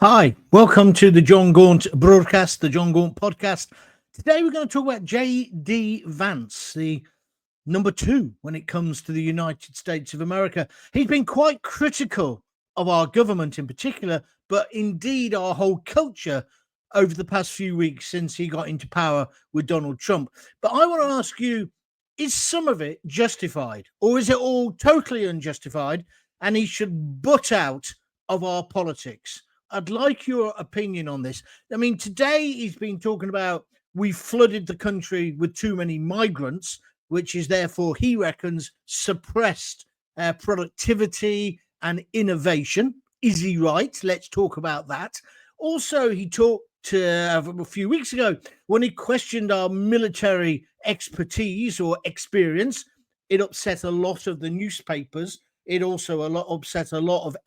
Hi, welcome to the Jon Gaunt broadcast, the Jon Gaunt podcast. Today we're going to talk about J.D. Vance, the number 2 when it comes to the United States of America. He's been quite critical of our government in particular, but indeed our whole culture over the past few weeks since he got into power with Donald Trump. But I want to ask you, is some of it justified, or is it all totally unjustified and he should butt out of our politics? I'd like your opinion on this. I mean, today he's been talking about we flooded the country with too many migrants, which is therefore, he reckons, suppressed productivity and innovation. Is he right? Let's talk about that. Also, he talked a few weeks ago when he questioned our military expertise or experience. It upset a lot of the newspapers. It also upset a lot of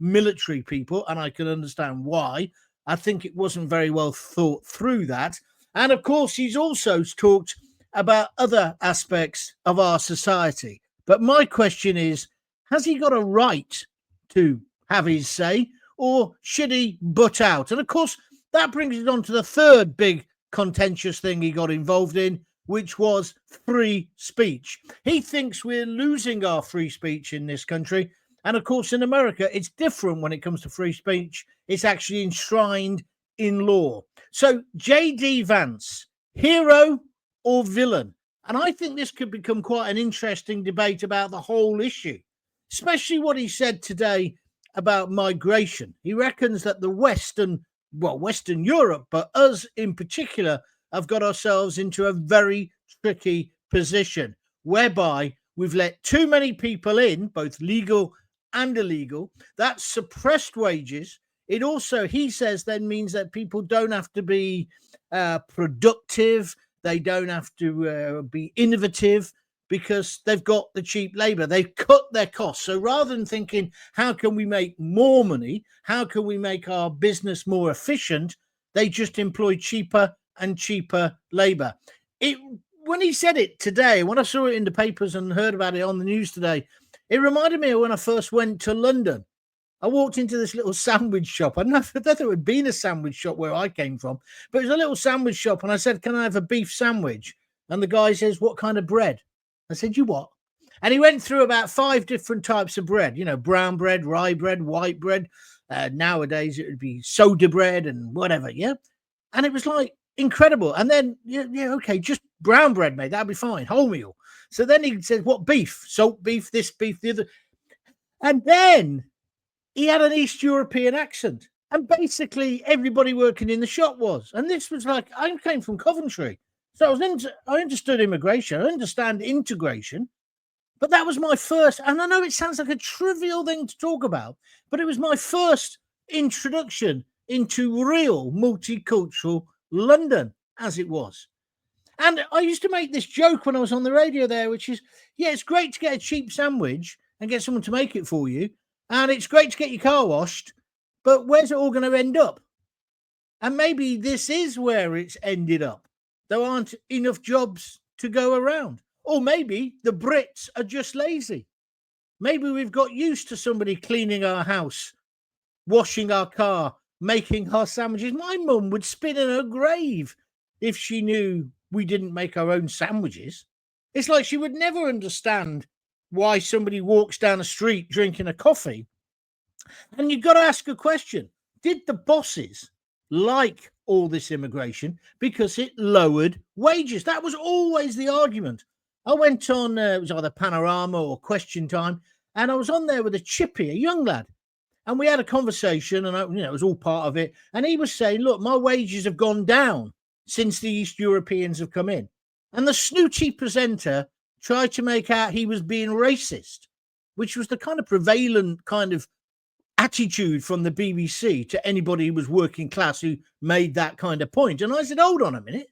military people, and I can understand why. I think it wasn't very well thought through, that. And of course, he's also talked about other aspects of our society. But my question is, has he got a right to have his say, or should he butt out? And of course, that brings it on to the third big contentious thing he got involved in, which was free speech. He thinks we're losing our free speech in this country. And of course, in America, it's different when it comes to free speech. It's actually enshrined in law. So, J.D. Vance, hero or villain? And I think this could become quite an interesting debate about the whole issue, especially what he said today about migration. He reckons that the Western Europe, but us in particular, have got ourselves into a very tricky position whereby we've let too many people in, both legal and illegal. That's suppressed wages. It also, he says, then means that people don't have to be productive. They don't have to be innovative because they've got the cheap labor. They've cut their costs. So rather than thinking, how can we make more money? How can we make our business more efficient? They just employ cheaper and cheaper labor. When he said it today, when I saw it in the papers and heard about it on the news today, it reminded me of when I first went to London. I walked into this little sandwich shop. I don't know if it had been a sandwich shop where I came from, but it was a little sandwich shop. And I said, can I have a beef sandwich? And the guy says, what kind of bread? I said, you what? And he went through about 5 different types of bread, brown bread, rye bread, white bread. Nowadays, it would be soda bread and whatever, yeah? And it was like incredible. And then, okay, just brown bread, mate. That'd be fine. Wholemeal. So then he said, what beef? Salt beef, this beef, the other. And then he had an East European accent. And basically everybody working in the shop was. And this was like, I came from Coventry. So I understood immigration. I understand integration. But that was my first, and I know it sounds like a trivial thing to talk about, but it was my first introduction into real multicultural London, as it was. And I used to make this joke when I was on the radio there, which is, it's great to get a cheap sandwich and get someone to make it for you. And it's great to get your car washed, but where's it all going to end up? And maybe this is where it's ended up. There aren't enough jobs to go around. Or maybe the Brits are just lazy. Maybe we've got used to somebody cleaning our house, washing our car, making our sandwiches. My mum would spin in her grave if she knew we didn't make our own sandwiches. It's like she would never understand why somebody walks down the street drinking a coffee. And you've got to ask a question. Did the bosses like all this immigration because it lowered wages? That was always the argument. I went on, it was either Panorama or Question Time, and I was on there with a chippy, a young lad. And we had a conversation, and it was all part of it. And he was saying, look, my wages have gone down since the East Europeans have come in. And the snooty presenter tried to make out he was being racist, which was the kind of prevalent kind of attitude from the BBC to anybody who was working class who made that kind of point. And I said, hold on a minute.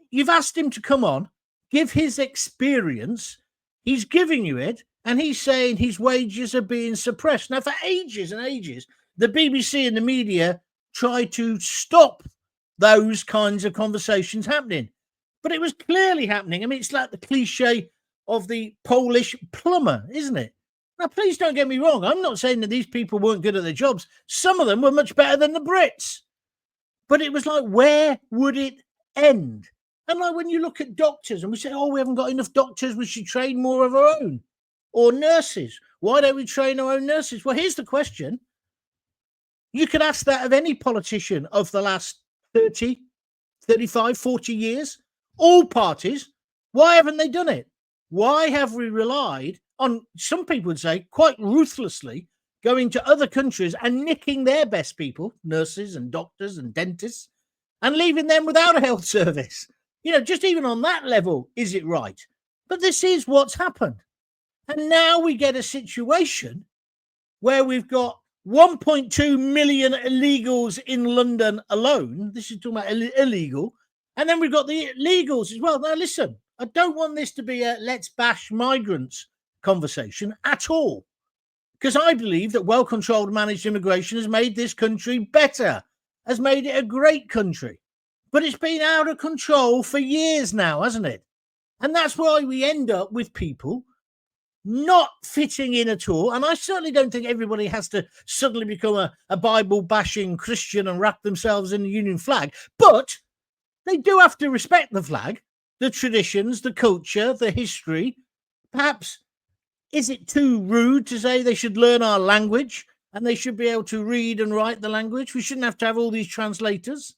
You've asked him to come on, give his experience. He's giving you it. And he's saying his wages are being suppressed. Now, for ages and ages, the BBC and the media tried to stop those kinds of conversations happening. But it was clearly happening. I mean, it's like the cliche of the Polish plumber, isn't it? Now, please don't get me wrong. I'm not saying that these people weren't good at their jobs. Some of them were much better than the Brits. But it was like, where would it end? And like when you look at doctors and we say, oh, we haven't got enough doctors, we should train more of our own. Or nurses. Why don't we train our own nurses? Well, here's the question. You could ask that of any politician of the last 30, 35, 40 years. All parties. Why haven't they done it? Why have we relied on, some people would say, quite ruthlessly, going to other countries and nicking their best people, nurses and doctors and dentists, and leaving them without a health service? You know, just even on that level, is it right? But this is what's happened. And now we get a situation where we've got 1.2 million illegals in London alone. This is talking about illegal. And then we've got the legals as well. Now, listen, I don't want this to be a let's bash migrants conversation at all, because I believe that well-controlled managed immigration has made this country better, has made it a great country. But it's been out of control for years now, hasn't it? And that's why we end up with people not fitting in at all. And I certainly don't think everybody has to suddenly become a Bible-bashing Christian and wrap themselves in the Union flag. But they do have to respect the flag, the traditions, the culture, the history. Perhaps, is it too rude to say they should learn our language and they should be able to read and write the language? We shouldn't have to have all these translators.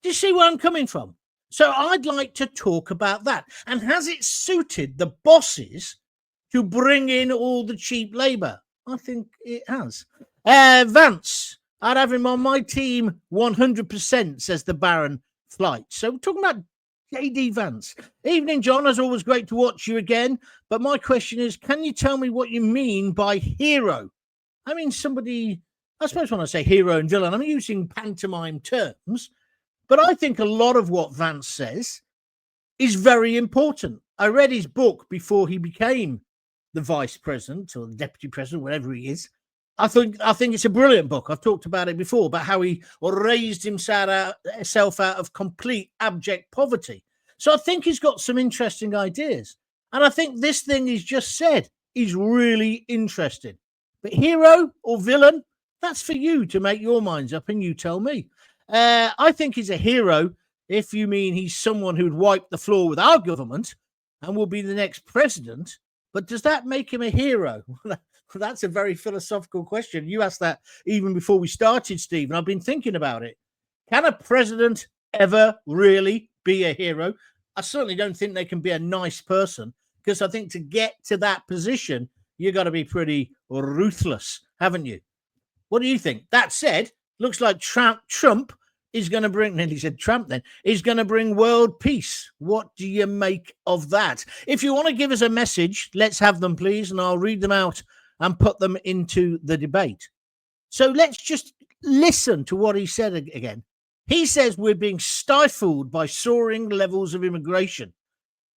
Do you see where I'm coming from? So I'd like to talk about that. And has it suited the bosses to bring in all the cheap labour? I think it has. Vance, I'd have him on my team 100%, says the Baron Flight. So we're talking about JD Vance. Evening, John. As always, great to watch you again. But my question is, can you tell me what you mean by hero? I mean, somebody, I suppose when I say hero and villain, I'm using pantomime terms. But I think a lot of what Vance says is very important. I read his book before he became the vice president or the deputy president, whatever he is. I think it's a brilliant book. I've talked about it before, about how he raised himself out of complete abject poverty. So I think he's got some interesting ideas. And I think this thing he's just said is really interesting. But hero or villain, that's for you to make your minds up and you tell me. I think he's a hero if you mean he's someone who'd wipe the floor with our government and will be the next president. But does that make him a hero? That's a very philosophical question. You asked that even before we started, Steve, and I've been thinking about it. Can a president ever really be a hero? I certainly don't think they can be a nice person, because I think to get to that position, you've got to be pretty ruthless, haven't you? What do you think? That said, looks like Trump is going to bring, nearly said Trump then, is going to bring world peace. What do you make of that? If you want to give us a message, let's have them, please, and I'll read them out and put them into the debate. So let's just listen to what he said again. He says we're being stifled by soaring levels of immigration.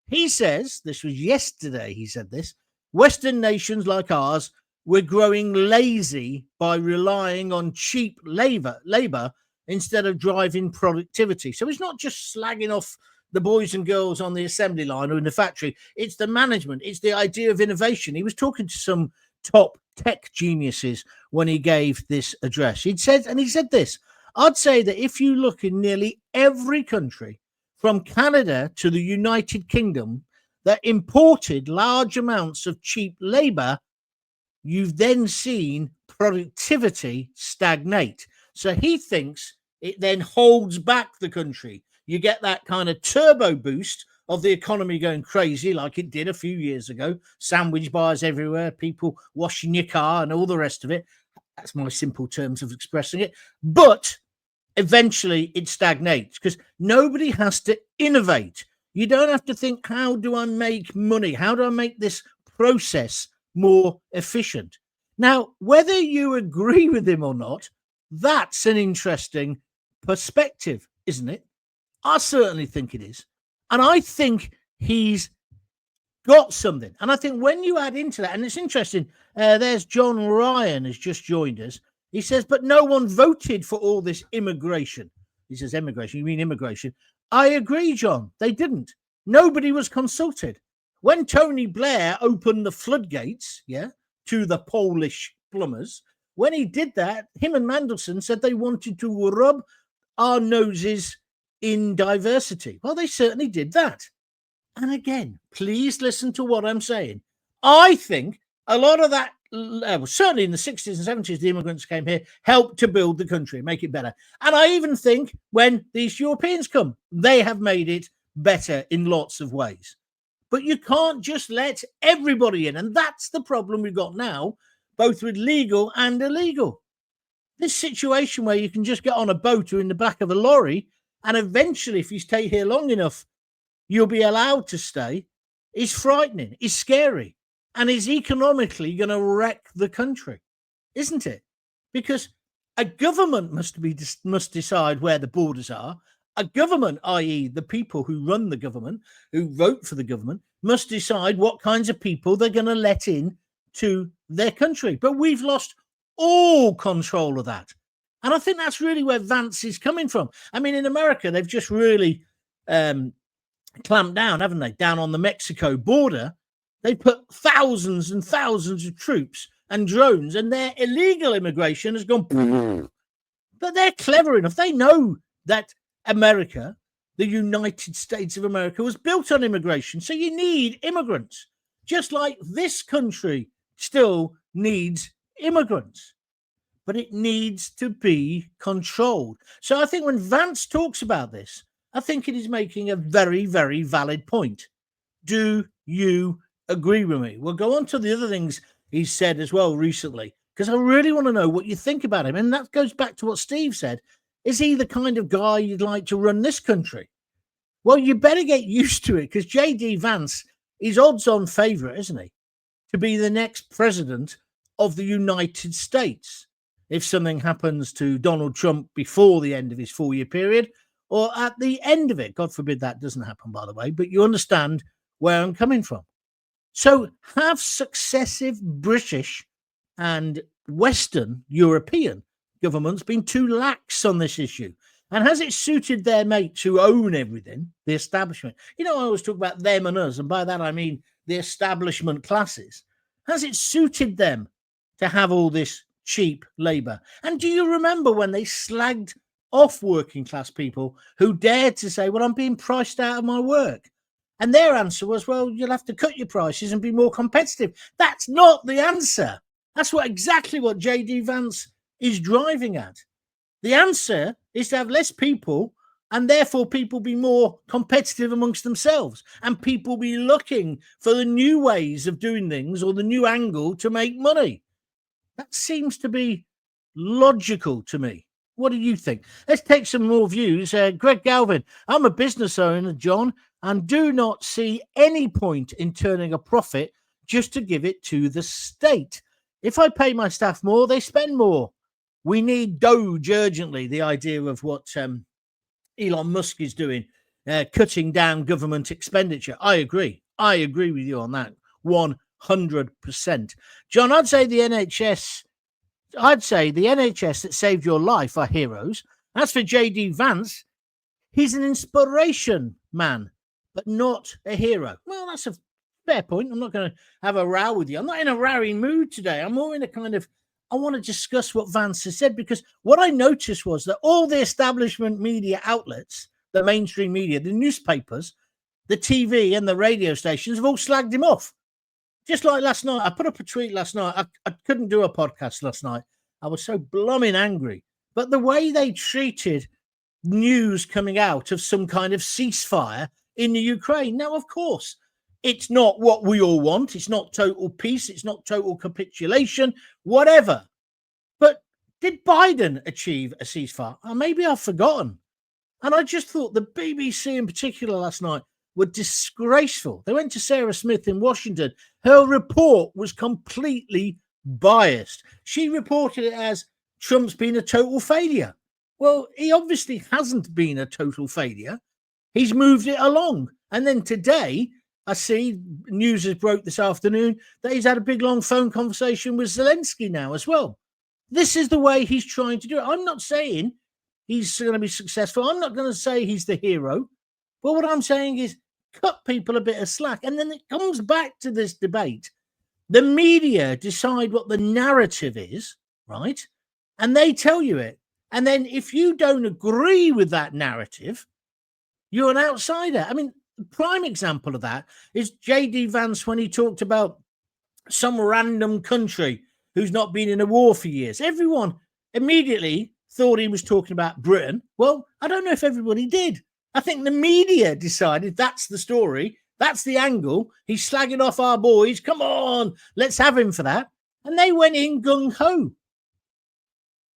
He says, this was yesterday, he said this, Western nations like ours, we're growing lazy by relying on cheap labor instead of driving productivity. So it's not just slagging off the boys and girls on the assembly line or in the factory. It's the management. It's the idea of innovation. He was talking to some top tech geniuses when he gave this address. He said this, I'd say that if you look in nearly every country from Canada to the United Kingdom that imported large amounts of cheap labor, you've then seen productivity stagnate. So he thinks it then holds back the country. You get that kind of turbo boost of the economy going crazy like it did a few years ago. Sandwich bars everywhere, people washing your car and all the rest of it. That's my simple terms of expressing it. But eventually it stagnates because nobody has to innovate. You don't have to think, how do I make money? How do I make this process more efficient? Now, whether you agree with him or not, that's an interesting perspective, isn't it? I certainly think it is. And I think he's got something. And I think when you add into that, and it's interesting, there's John Ryan has just joined us. He says, but no one voted for all this immigration. He says, immigration, you mean immigration? I agree, John. They didn't. Nobody was consulted. When Tony Blair opened the floodgates, to the Polish plumbers. When he did that, him and Mandelson said they wanted to rub our noses in diversity. Well, they certainly did that. And again, please listen to what I'm saying. I think a lot of that, certainly in the 60s and 70s, the immigrants came here, helped to build the country, make it better. And I even think when these Europeans come, they have made it better in lots of ways. But you can't just let everybody in. And that's the problem we've got now, both with legal and illegal. This situation where you can just get on a boat or in the back of a lorry, and eventually, if you stay here long enough, you'll be allowed to stay, is frightening, is scary, and is economically going to wreck the country, isn't it? Because a government must decide where the borders are. A government, i.e. the people who run the government, who vote for the government, must decide what kinds of people they're going to let in to their country. But we've lost all control of that. And I think that's really where Vance is coming from. I mean, in America, they've just really clamped down, haven't they? Down on the Mexico border, they put thousands and thousands of troops and drones, and their illegal immigration has gone. But they're clever enough. They know that America, the United States of America, was built on immigration. So you need immigrants, just like this country still needs immigrants. But it needs to be controlled. So I think when Vance talks about this, I think it is making a very, very valid point. Do you agree with me? We'll go on to the other things he's said as well recently, because I really want to know what you think about him. And that goes back to what Steve said. Is he the kind of guy you'd like to run this country? Well, you better get used to it, because J.D. Vance is odds-on favourite, isn't he, to be the next president of the United States if something happens to Donald Trump before the end of his 4-year period or at the end of it. God forbid that doesn't happen, by the way, but you understand where I'm coming from. So have successive British and Western European governments been too lax on this issue? And has it suited their mates who own everything, the establishment? You know, I always talk about them and us, and by that I mean the establishment classes. Has it suited them to have all this cheap labour? And do you remember when they slagged off working class people who dared to say, well, I'm being priced out of my work? And their answer was, well, you'll have to cut your prices and be more competitive. That's not the answer. That's exactly what J.D. Vance is driving at. The answer is to have less people, and therefore people be more competitive amongst themselves, and people be looking for the new ways of doing things or the new angle to make money. That seems to be logical to me. What do you think? Let's take some more views. Greg Galvin, I'm a business owner, John, and do not see any point in turning a profit just to give it to the state. If I pay my staff more, they spend more. We need Doge urgently, the idea of what Elon Musk is doing, cutting down government expenditure. I agree. I agree with you on that 100%. John, I'd say the NHS that saved your life are heroes. As for J.D. Vance, he's an inspiration man, but not a hero. Well, that's a fair point. I'm not going to have a row with you. I'm not in a rowing mood today. I'm more in a kind of, I want to discuss what Vance has said, because what I noticed was that all the establishment media outlets, the mainstream media, the newspapers, the TV and the radio stations have all slagged him off. Just like last night, I put up a tweet last night. I couldn't do a podcast last night. I was so blooming angry. But the way they treated news coming out of some kind of ceasefire in the Ukraine. Now, of course, it's not what we all want. It's not total peace. It's not total capitulation, whatever. But did Biden achieve a ceasefire? Or maybe I've forgotten. And I just thought the BBC in particular last night were disgraceful. They went to Sarah Smith in Washington. Her report was completely biased. She reported it as Trump's been a total failure. Well, he obviously hasn't been a total failure. He's moved it along. And then today, I see news has broke this afternoon that he's had a big, long phone conversation with Zelensky now as well. This is the way he's trying to do it. I'm not saying he's going to be successful. I'm not going to say he's the hero. But what I'm saying is cut people a bit of slack. And then it comes back to this debate The media decide what the narrative is, right? And they tell you it. And then if you don't agree with that narrative, you're an outsider. I mean, the prime example of that is J.D. Vance when he talked about some random country who's not been in a war for years. Everyone immediately thought he was talking about Britain. Well, I don't know if everybody did. I think the media decided that's the story. That's the angle. He's slagging off our boys. Come on, let's have him for that. And they went in gung-ho.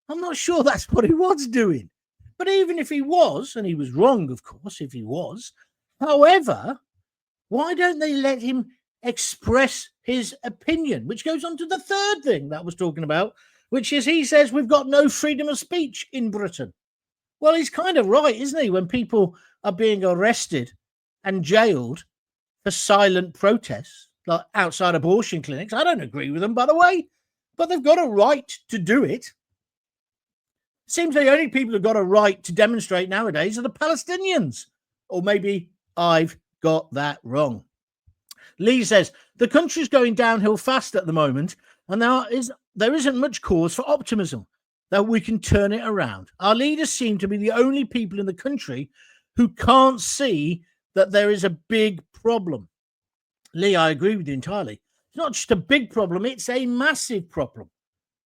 I'm not sure that's what he was doing. But even if he was, and he was wrong, of course, if he was, however, why don't they let him express his opinion? Which goes on to the third thing that I was talking about, which is he says we've got no freedom of speech in Britain. Well, he's kind of right, isn't he? When people are being arrested and jailed for silent protests, like outside abortion clinics. I don't agree with them, by the way, but they've got a right to do it. Seems the only people who've got a right to demonstrate nowadays are the Palestinians. Or maybe I've got that wrong. Lee says, the country's going downhill fast at the moment, and there isn't much cause for optimism that we can turn it around. Our leaders seem to be the only people in the country who can't see that there is a big problem. Lee, I agree with you entirely. It's not just a big problem, it's a massive problem.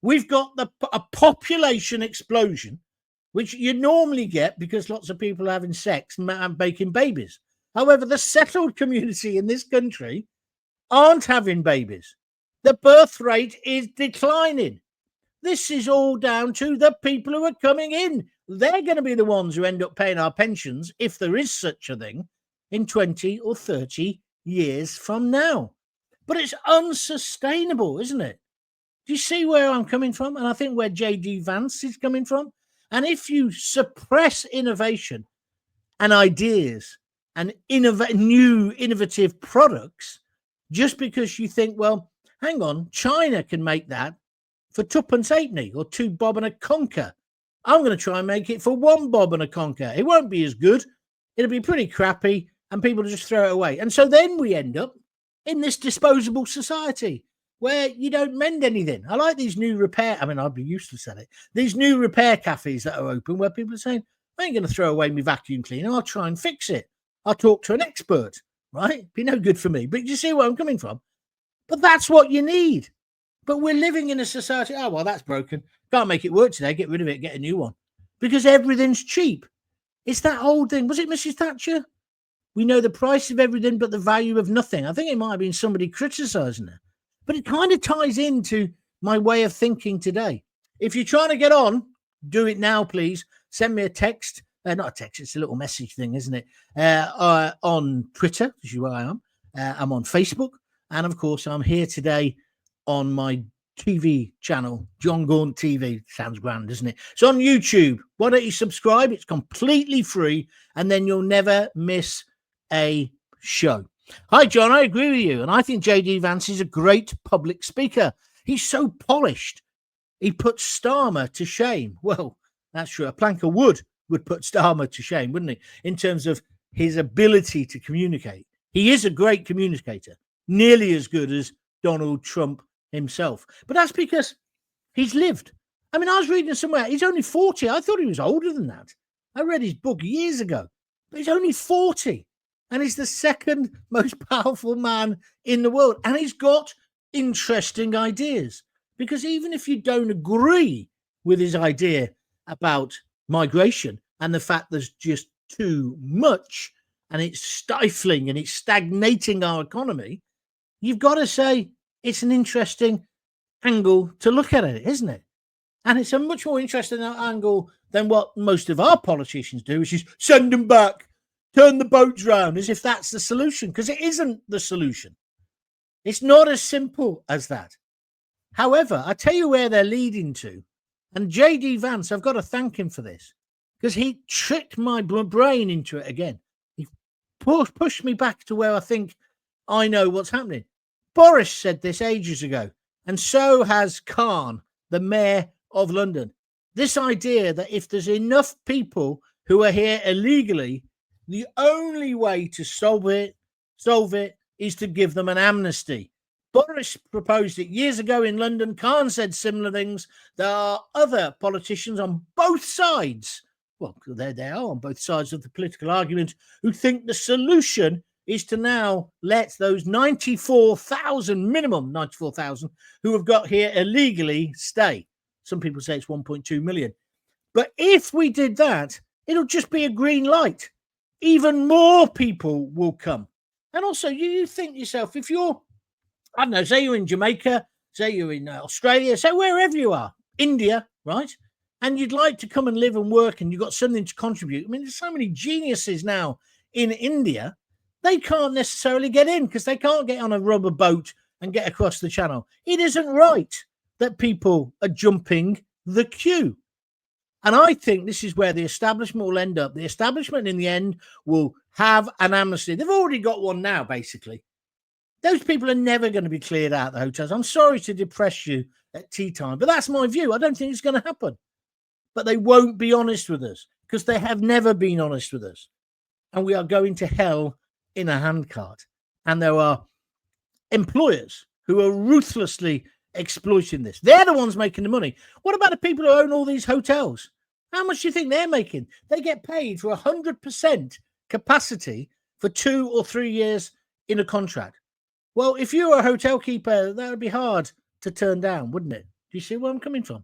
We've got a population explosion, which you normally get because lots of people are having sex and making babies. However, the settled community in this country aren't having babies. The birth rate is declining. This is all down to the people who are coming in. They're going to be the ones who end up paying our pensions, if there is such a thing, in 20 or 30 years from now. But it's unsustainable, isn't it? Do you see where I'm coming from? And I think where J.D. Vance is coming from. And if you suppress innovation and ideas and new innovative products, just because you think, well, hang on, China can make that for twopence halfpenny or 2 bob and a conker. I'm going to try and make it for 1 bob and a conker. It won't be as good. It'll be pretty crappy and people just throw it away. And so then we end up in this disposable society where you don't mend anything. I like these new I'd be useless at it. These new repair cafes that are open where people are saying, I ain't going to throw away my vacuum cleaner. I'll try and fix it. I'll talk to an expert, right? Be no good for me. But you see where I'm coming from? But that's what you need. But we're living in a society, oh, well, that's broken. Can't make it work today. Get rid of it. Get a new one. Because everything's cheap. It's that old thing. Was it Mrs. Thatcher? We know the price of everything but the value of nothing. I think it might have been somebody criticising her. But it kind of ties into my way of thinking today. If you're trying to get on, do it now, please. Send me a text. Not a text, it's a little message thing, isn't it? On Twitter, which is where I am. I'm on Facebook. And, of course, I'm here today on my TV channel, Jon Gaunt TV. Sounds grand, doesn't it? It's on YouTube. Why don't you subscribe? It's completely free. And then you'll never miss a show. Hi, John. I agree with you. And I think J.D. Vance is a great public speaker. He's so polished. He puts Starmer to shame. Well, that's true. A plank of wood would put Starmer to shame, wouldn't he? In terms of his ability to communicate. He is a great communicator, nearly as good as Donald Trump himself. But that's because he's lived. I mean, I was reading somewhere, he's only 40. I thought he was older than that. I read his book years ago. But he's only 40. And he's the second most powerful man in the world. And he's got interesting ideas. Because even if you don't agree with his idea about migration and the fact there's just too much and it's stifling and it's stagnating our economy, you've got to say it's an interesting angle to look at it, isn't it? And it's a much more interesting angle than what most of our politicians do, which is send them back. Turn the boats round, as if that's the solution, because it isn't the solution. It's not as simple as that. However, I tell you where they're leading to. And J.D. Vance, I've got to thank him for this, because he tricked my brain into it again. He pushed me back to where I think I know what's happening. Boris said this ages ago, and so has Khan, the mayor of London. This idea that if there's enough people who are here illegally, the only way to solve it is to give them an amnesty. Boris proposed it years ago in London. Khan said similar things. There are other politicians on both sides. Well, there they are on both sides of the political argument who think the solution is to now let those 94,000, minimum 94,000, who have got here illegally stay. Some people say it's 1.2 million. But if we did that, it'll just be a green light. Even more people will come. And also, you think to yourself, if you're, I don't know, say you're in Jamaica, say you're in Australia, say wherever you are, India, right? And you'd like to come and live and work and you've got something to contribute. I mean, there's so many geniuses now in India. They can't necessarily get in because they can't get on a rubber boat and get across the channel. It isn't right that people are jumping the queue. And I think this is where the establishment will end up. The establishment in the end will have an amnesty. They've already got one now, basically. Those people are never going to be cleared out of the hotels. I'm sorry to depress you at tea time, but that's my view. I don't think it's going to happen. But they won't be honest with us because they have never been honest with us. And we are going to hell in a handcart. And there are employers who are ruthlessly exploiting this. They're the ones making the money. What about the people who own all these hotels? How much do you think they're making? They get paid for 100% capacity for 2 or 3 years in a contract. Well, if you were a hotel keeper, that would be hard to turn down, wouldn't it? Do you see where I'm coming from?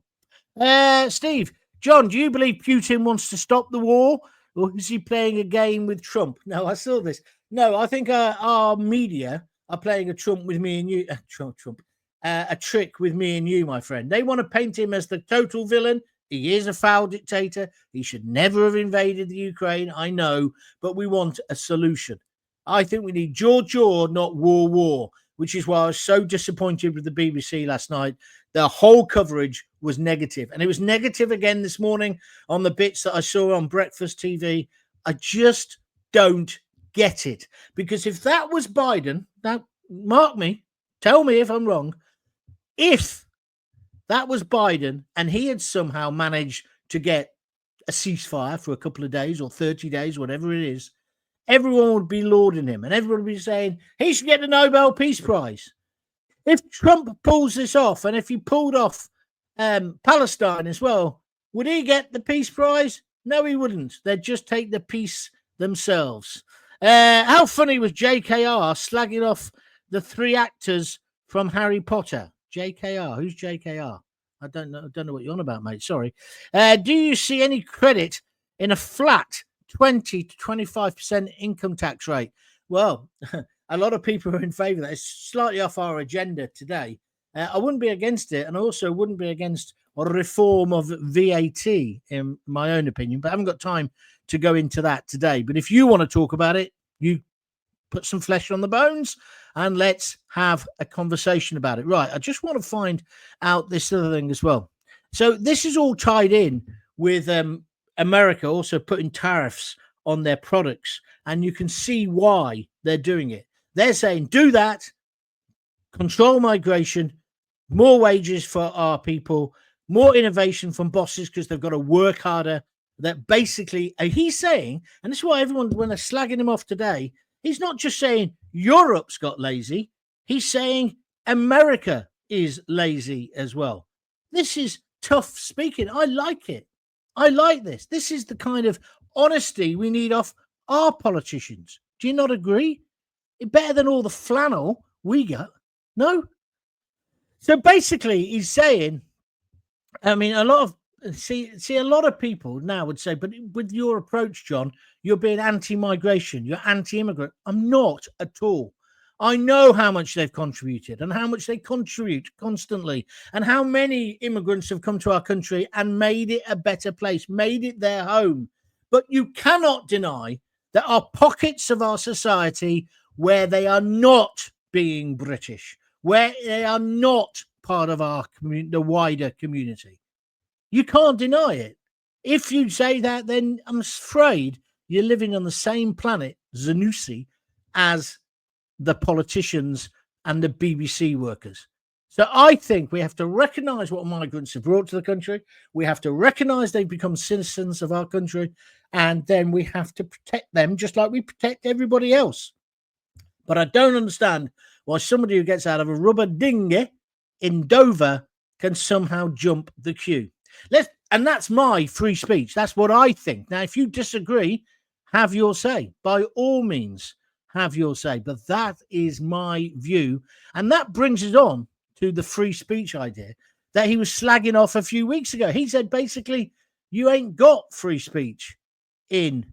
Steve, John, do you believe Putin wants to stop the war, or is he playing a game with Trump? No, I saw this. No, I think our media are playing a Trump with me and you. A trick with me and you, my friend. They want to paint him as the total villain. He is a foul dictator. He should never have invaded the Ukraine. I know, but we want a solution. I think we need jaw, not war, which is why I was so disappointed with the BBC last night. The whole coverage was negative, and it was negative again this morning on the bits that I saw on breakfast TV. I just don't get it, because if that was Biden, now mark me, tell me if I'm wrong, if that was Biden and he had somehow managed to get a ceasefire for a couple of days or 30 days, whatever it is, everyone would be lauding him and everyone would be saying he should get the Nobel Peace Prize. If Trump pulls this off, and if he pulled off Palestine as well, would he get the Peace Prize? No, he wouldn't. They'd just take the peace themselves. How funny was JKR slagging off the 3 actors from Harry Potter? JKR, who's JKR? I don't know what you're on about, mate. Sorry. Do you see any credit in a flat 20 to 25% income tax rate? Well, a lot of people are in favour of that. It's slightly off our agenda today. I wouldn't be against it, and I also wouldn't be against a reform of VAT, in my own opinion, but I haven't got time to go into that today. But if you want to talk about it, you put some flesh on the bones and let's have a conversation about it. Right, I just want to find out this other thing as well. So this is all tied in with America also putting tariffs on their products, and you can see why they're doing it. They're saying, do that, control migration, more wages for our people, more innovation from bosses because they've got to work harder. That basically, he's saying, and this is why everyone, when they're slagging him off today, he's not just saying Europe's got lazy. He's saying America is lazy as well. This is tough speaking. I like it. I like this. This is the kind of honesty we need off our politicians. Do you not agree? It's better than all the flannel we got. No? So basically, he's saying, I mean, a lot of people now would say, but with your approach, John, you're being anti-migration, you're anti-immigrant. I'm not at all. I know how much they've contributed and how much they contribute constantly and how many immigrants have come to our country and made it a better place, made it their home. But you cannot deny there are pockets of our society where they are not being British, where they are not part of our the wider community. You can't deny it. If you say that, then I'm afraid you're living on the same planet, Zanussi, as the politicians and the BBC workers. So I think we have to recognise what migrants have brought to the country. We have to recognise they've become citizens of our country, and then we have to protect them just like we protect everybody else. But I don't understand while somebody who gets out of a rubber dinghy in Dover can somehow jump the queue. And that's my free speech. That's what I think. Now, if you disagree, have your say. By all means, have your say. But that is my view. And that brings us on to the free speech idea that he was slagging off a few weeks ago. He said, basically, you ain't got free speech in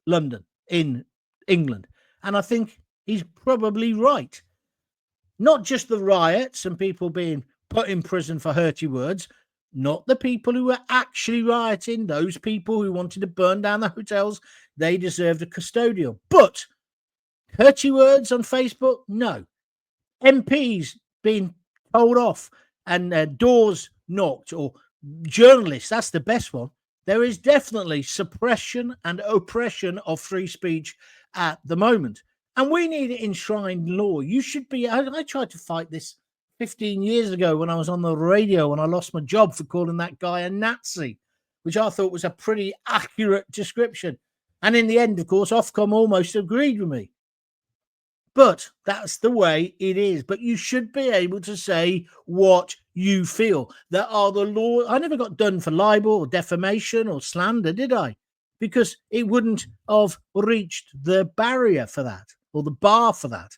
London, in England. And I think he's probably right. Not just the riots and people being put in prison for hurty words, not the people who were actually rioting, those people who wanted to burn down the hotels, they deserved a custodial. But hurty words on Facebook, no. MPs being told off and doors knocked, or journalists, that's the best one. There is definitely suppression and oppression of free speech at the moment. And we need it enshrined in law. You should be, I tried to fight this 15 years ago when I was on the radio and I lost my job for calling that guy a Nazi, which I thought was a pretty accurate description. And in the end, of course, Ofcom almost agreed with me. But that's the way it is. But you should be able to say what you feel. There are the laws. I never got done for libel or defamation or slander, did I? Because it wouldn't have reached the barrier for that, or the bar for that.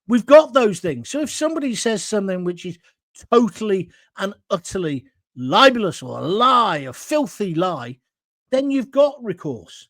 We've got those things. So if somebody says something which is totally and utterly libelous or a lie, a filthy lie, then you've got recourse.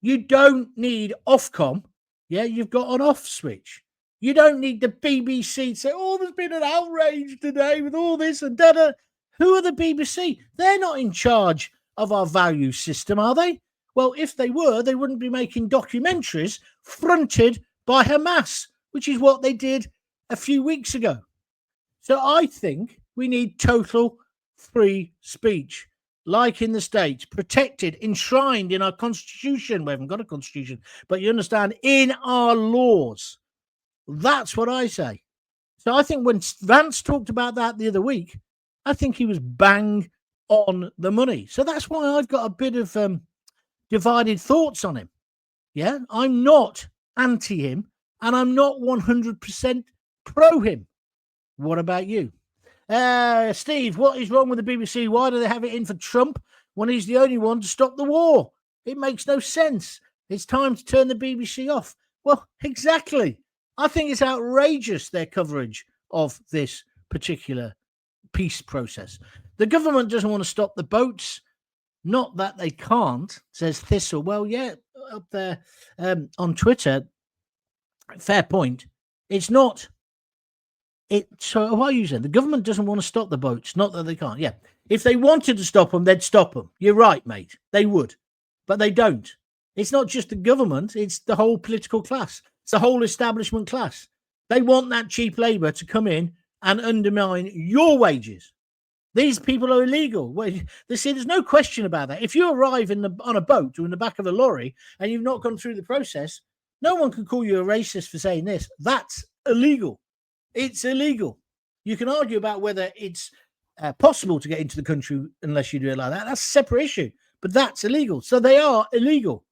You don't need Ofcom. Yeah, you've got an off switch. You don't need the BBC to say, oh, there's been an outrage today with all this and da-da. Who are the BBC? They're not in charge of our value system, are they? Well, if they were, they wouldn't be making documentaries fronted by Hamas, which is what they did a few weeks ago. So I think we need total free speech, like in the States, protected, enshrined in our constitution. We haven't got a constitution, but you understand, in our laws. That's what I say. So I think when Vance talked about that the other week, I think he was bang on the money. So that's why I've got a bit of divided thoughts on him. Yeah, I'm not anti him and I'm not 100% pro him. What about you? Steve, what is wrong with the BBC? Why do they have it in for Trump when he's the only one to stop the war? It makes no sense. It's time to turn the BBC off. Well, exactly. I think it's outrageous, their coverage of this particular peace process. The government doesn't want to stop the boats. Not that they can't, says Thistle. Well, yeah, up there on Twitter, fair point. It's not. So why are you saying the government doesn't want to stop the boats? Not that they can't. Yeah. If they wanted to stop them, they'd stop them. You're right, mate. They would. But they don't. It's not just the government. It's the whole political class. It's the whole establishment class. They want that cheap labour to come in and undermine your wages. These people are illegal. Well, there's no question about that. If you arrive on a boat or in the back of a lorry and you've not gone through the process, no one can call you a racist for saying this. That's illegal. It's illegal. You can argue about whether it's possible to get into the country unless you do it like that. That's a separate issue. But that's illegal. So they are illegal.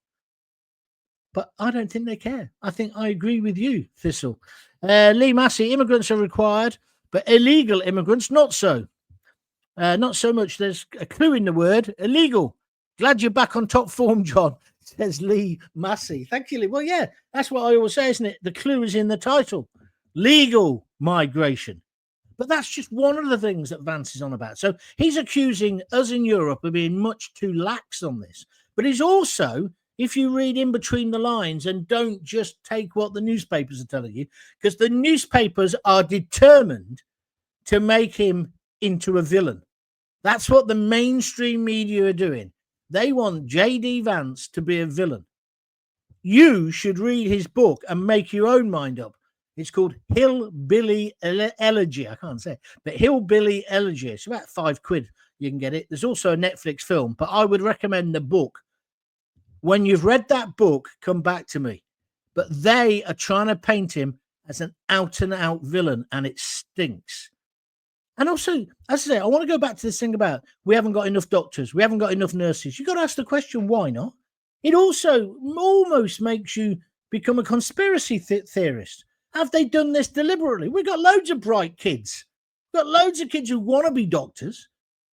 But I don't think they care. I think I agree with you, Thistle. Lee Massey, immigrants are required, but illegal immigrants, not so. Not so much. There's a clue in the word, illegal. Glad you're back on top form, John, says Lee Massey. Thank you, Lee. Well, yeah, that's what I always say, isn't it? The clue is in the title. Legal migration. But that's just one of the things that Vance is on about. So he's accusing us in Europe of being much too lax on this. But he's also, if you read in between the lines and don't just take what the newspapers are telling you, because the newspapers are determined to make him into a villain. That's what the mainstream media are doing. They want J.D. Vance to be a villain. You should read his book and make your own mind up. It's called Hillbilly Elegy. I can't say it, but Hillbilly Elegy. It's about £5. You can get it. There's also a Netflix film, but I would recommend the book. When you've read that book, come back to me. But they are trying to paint him as an out-and-out villain, and it stinks. And also, as I say, I want to go back to this thing about we haven't got enough doctors, we haven't got enough nurses. You've got to ask the question, why not? It also almost makes you become a conspiracy theorist. Have they done this deliberately? We've got loads of bright kids. We've got loads of kids who want to be doctors.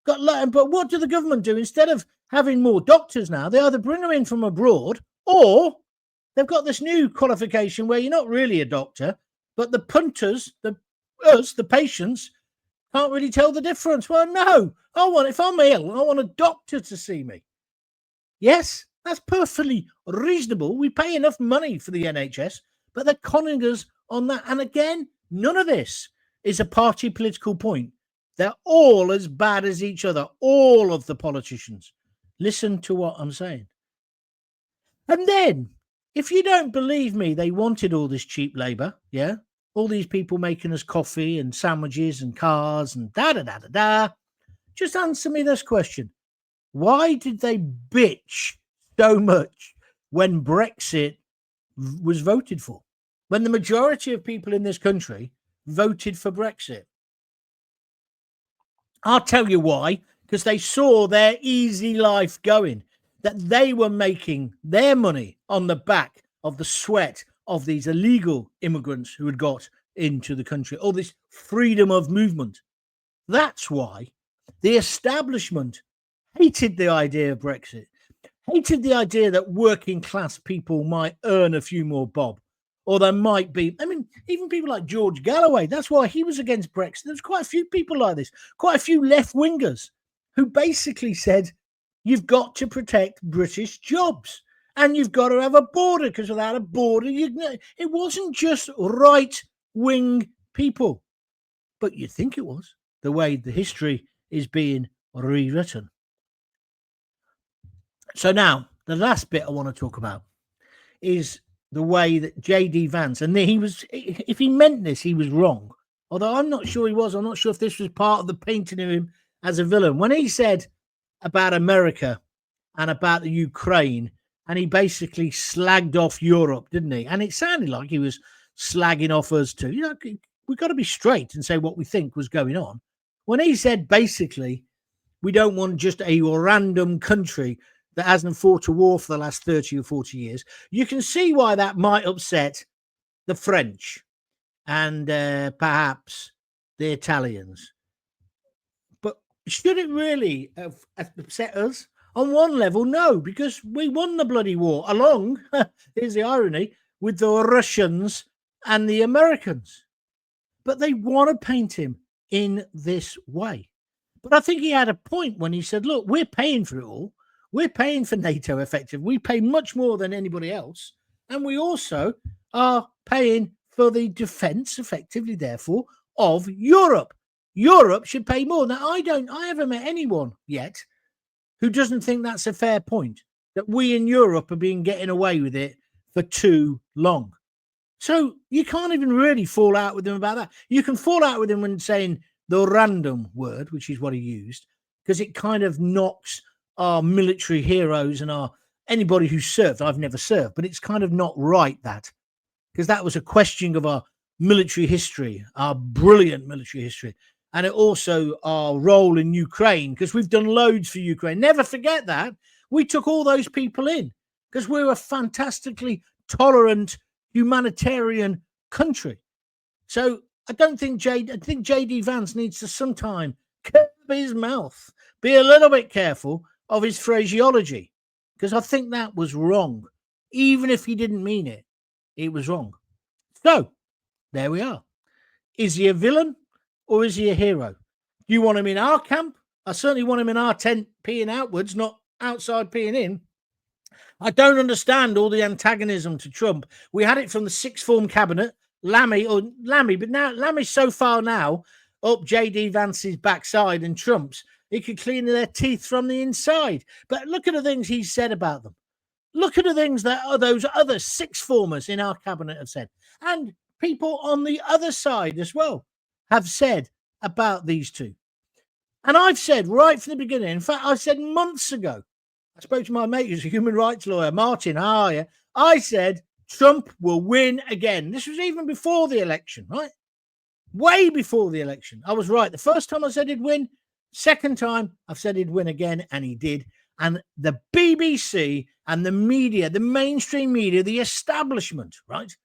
But what do the government do? Instead of having more doctors now, they either bring them in from abroad, or they've got this new qualification where you're not really a doctor, but the punters, the patients, can't really tell the difference. Well, no, if I'm ill, I want a doctor to see me. Yes, that's perfectly reasonable. We pay enough money for the NHS, but they're conning us on that. And again, none of this is a party political point. They're all as bad as each other, all of the politicians. Listen to what I'm saying. And then, if you don't believe me, they wanted all this cheap labour, yeah? All these people making us coffee and sandwiches and cars and da-da-da-da-da. Just answer me this question. Why did they bitch so much when Brexit was voted for? When the majority of people in this country voted for Brexit? I'll tell you why. Because they saw their easy life going, that they were making their money on the back of the sweat of these illegal immigrants who had got into the country, all this freedom of movement. That's why the establishment hated the idea of Brexit, hated the idea that working class people might earn a few more bob, or there might be, even people like George Galloway, that's why he was against Brexit. There's quite a few people like this, quite a few left-wingers who basically said, you've got to protect British jobs and you've got to have a border, because without a border, it wasn't just right-wing people. But you'd think it was, the way the history is being rewritten. So now, the last bit I want to talk about is the way that J.D. Vance, and if he meant this, he was wrong. Although I'm not sure he was. I'm not sure if this was part of the painting of him as a villain. When he said about America and about the Ukraine, and he basically slagged off Europe, didn't he? And it sounded like he was slagging off us too. We've got to be straight and say what we think was going on. When he said basically, we don't want just a random country that hasn't fought a war for the last 30 or 40 years, you can see why that might upset the French and perhaps the Italians. But should it really have upset us? On one level, no, because we won the bloody war along, here's the irony, with the Russians and the Americans. But they want to paint him in this way. But I think he had a point when he said, look, we're paying for it all. We're paying for NATO effectively. We pay much more than anybody else. And we also are paying for the defense effectively, therefore, of Europe. Europe should pay more. Now, I haven't met anyone yet who doesn't think that's a fair point, that we in Europe have been getting away with it for too long. So you can't even really fall out with him about that. You can fall out with him when saying the random word, which is what he used, because it kind of knocks our military heroes and anybody who served. I've never served, but it's kind of not right, that, because that was a questioning of our military history, our brilliant military history, and it also our role in Ukraine, because we've done loads for Ukraine. Never forget that. We took all those people in because we're a fantastically tolerant humanitarian country. So I think J.D. Vance needs to sometime curb his mouth, be a little bit careful of his phraseology, because I think that was wrong. Even if he didn't mean it, it was wrong. So there we are. Is he a villain or is he a hero? Do you want him in our camp? I certainly want him in our tent peeing outwards, not outside peeing in. I don't understand all the antagonism to Trump. We had it from the sixth form cabinet, Lammy, but now Lammy's so far now up J.D. Vance's backside and Trump's, he could clean their teeth from the inside. But look at the things he said about them. Look at the things that those other sixth formers in our cabinet have said. And people on the other side as well have said about these two. And I've said right from the beginning, in fact, I said months ago, I spoke to my mate who's a human rights lawyer, Martin. I said Trump will win again. This was even before the election, right? Way before the election. I was right. The first time I said he'd win. Second time, I've said he'd win again, and he did. And the BBC and the media, the mainstream media, the establishment, right?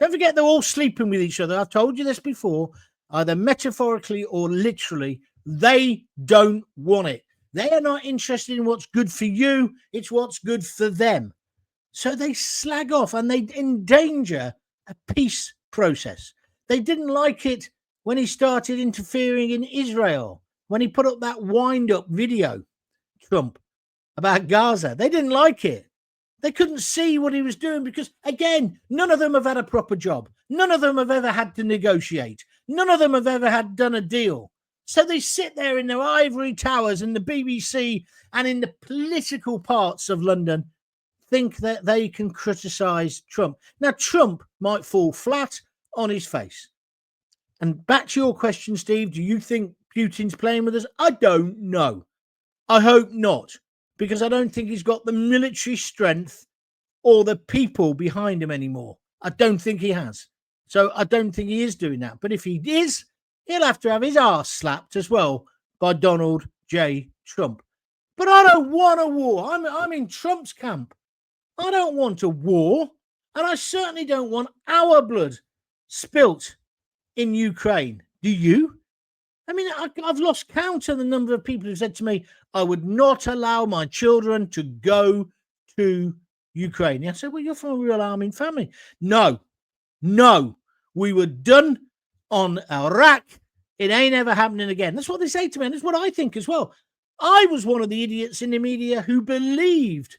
Don't forget they're all sleeping with each other. I've told you this before, either metaphorically or literally. They don't want it. They are not interested in what's good for you. It's what's good for them. So they slag off and they endanger a peace process. They didn't like it when he started interfering in Israel, when he put up that wind-up video, Trump, about Gaza. They didn't like it. They couldn't see what he was doing because, again, none of them have had a proper job. None of them have ever had to negotiate. None of them have ever had done a deal. So they sit there in their ivory towers in the BBC and in the political parts of London, think that they can criticize Trump. Now, Trump might fall flat on his face. And back to your question, Steve, do you think Putin's playing with us? I don't know. I hope not, because I don't think he's got the military strength or the people behind him anymore. I don't think he has. So I don't think he is doing that. But if he is, he'll have to have his arse slapped as well by Donald J. Trump. But I don't want a war. I'm in Trump's camp. I don't want a war. And I certainly don't want our blood spilt in Ukraine. Do you? I mean, I've lost count of the number of people who said to me, I would not allow my children to go to Ukraine. I said, well, you're from a real arming family. No, we were done on Iraq. It ain't ever happening again. That's what they say to me. And that's what I think as well. I was one of the idiots in the media who believed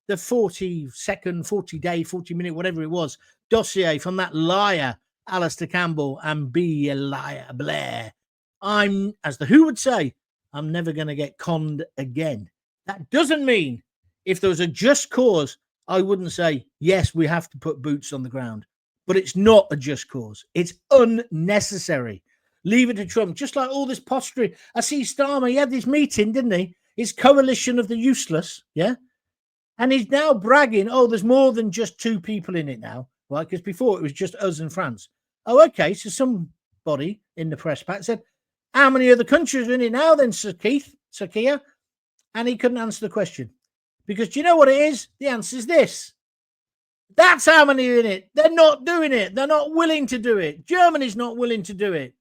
the 40-second, 40-day, 40-minute, whatever it was, dossier from that liar, Alistair Campbell, and be a liar, Blair. I'm, as the Who would say, I'm never going to get conned again. That doesn't mean if there was a just cause, I wouldn't say, yes, we have to put boots on the ground. But it's not a just cause. It's unnecessary. Leave it to Trump. Just like all this posturing. I see Starmer, he had this meeting, didn't he? His coalition of the useless, yeah? And he's now bragging, oh, there's more than just two people in it now, right? Because before it was just us and France. Oh, okay, so somebody in the press pack said, how many other countries are in it now then, Sir Keir? And he couldn't answer the question. Because do you know what it is? The answer is this. That's how many are in it. They're not doing it. They're not willing to do it. Germany's not willing to do it.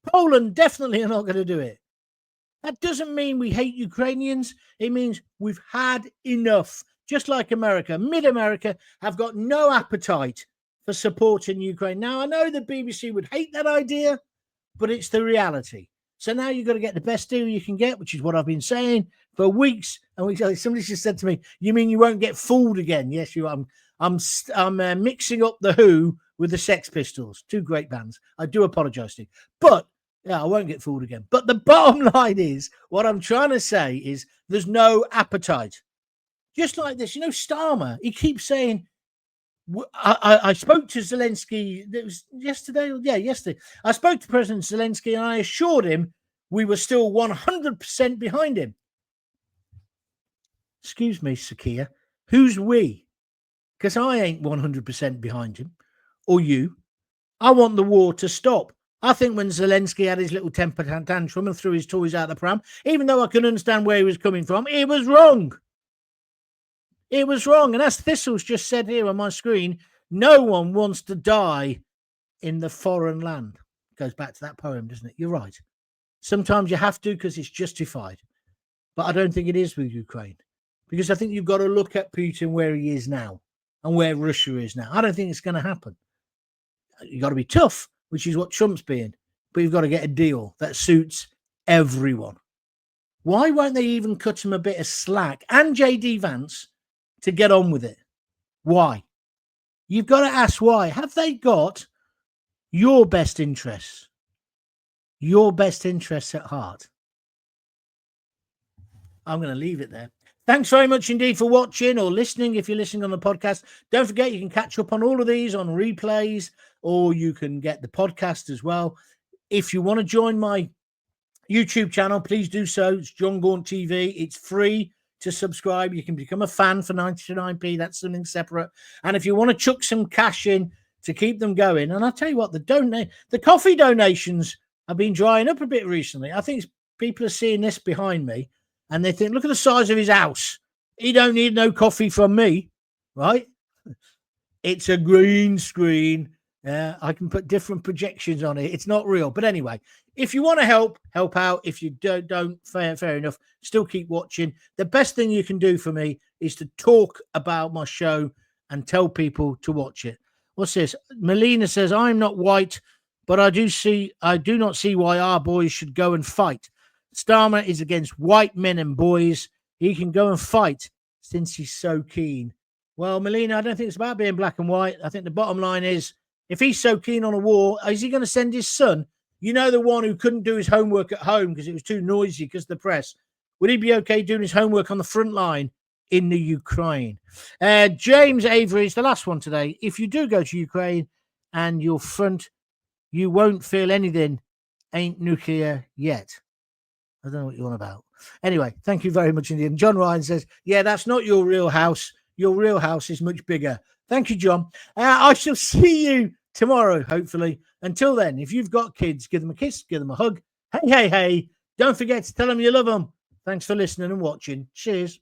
Poland definitely are not going to do it. That doesn't mean we hate Ukrainians. It means we've had enough. Just like America. Mid-America have got no appetite for supporting Ukraine. Now, I know the BBC would hate that idea, but it's the reality. So now you've got to get the best deal you can get, which is what I've been saying for weeks. And somebody just said to me, you mean you won't get fooled again? Yes, you are. I'm mixing up the Who with the Sex Pistols, two great bands. I do apologize to you. But yeah, I won't get fooled again. But the bottom line is, what I'm trying to say is there's no appetite. Just like this, you know, Starmer, he keeps saying, I spoke to Zelensky, it was yesterday. Yeah, yesterday. I spoke to President Zelensky and I assured him we were still 100% behind him. Excuse me, Sakia. Who's we? Because I ain't 100% behind him or you. I want the war to stop. I think when Zelensky had his little temper tantrum and threw his toys out the pram, even though I can understand where he was coming from, it was wrong. It was wrong. And as Thistles just said here on my screen, no one wants to die in the foreign land. Goes back to that poem, doesn't it? You're right. Sometimes you have to because it's justified. But I don't think it is with Ukraine. Because I think you've got to look at Putin where he is now and where Russia is now. I don't think it's going to happen. You've got to be tough, which is what Trump's being. But you've got to get a deal that suits everyone. Why won't they even cut him a bit of slack and JD Vance to get on with it? Why? You've got to ask why. Have they got your best interests? Your best interests at heart? I'm going to leave it there. Thanks very much indeed for watching or listening. If you're listening on the podcast, don't forget you can catch up on all of these on replays, or you can get the podcast as well. If you want to join my YouTube channel, please do so. It's Jon Gaunt TV. It's free to subscribe. You can become a fan for 99p. That's something separate. And if you want to chuck some cash in to keep them going, and I'll tell you what, the coffee donations have been drying up a bit recently. I think people are seeing this behind me and they think, look at the size of his house. He don't need no coffee from me, right? It's a green screen I can put different projections on it. It's not real. But anyway, if you want to help out. If you don't, fair enough. Still keep watching. The best thing you can do for me is to talk about my show and tell people to watch it. What's this? Melina says, I'm not white, but I do not see why our boys should go and fight. Starmer is against white men and boys. He can go and fight since he's so keen. Well, Melina, I don't think it's about being black and white. I think the bottom line is, if he's so keen on a war, is he going to send his son? You know, the one who couldn't do his homework at home because it was too noisy because of the press. Would he be okay doing his homework on the front line in the Ukraine? James Avery is the last one today. If you do go to Ukraine and you're front, you won't feel anything. Ain't nuclear yet. I don't know what you're on about. Anyway, thank you very much indeed. John Ryan says, yeah, that's not your real house. Your real house is much bigger. Thank you, John. I shall see you tomorrow, hopefully. Until then, if you've got kids, give them a kiss, give them a hug. Hey. Don't forget to tell them you love them. Thanks for listening and watching. Cheers.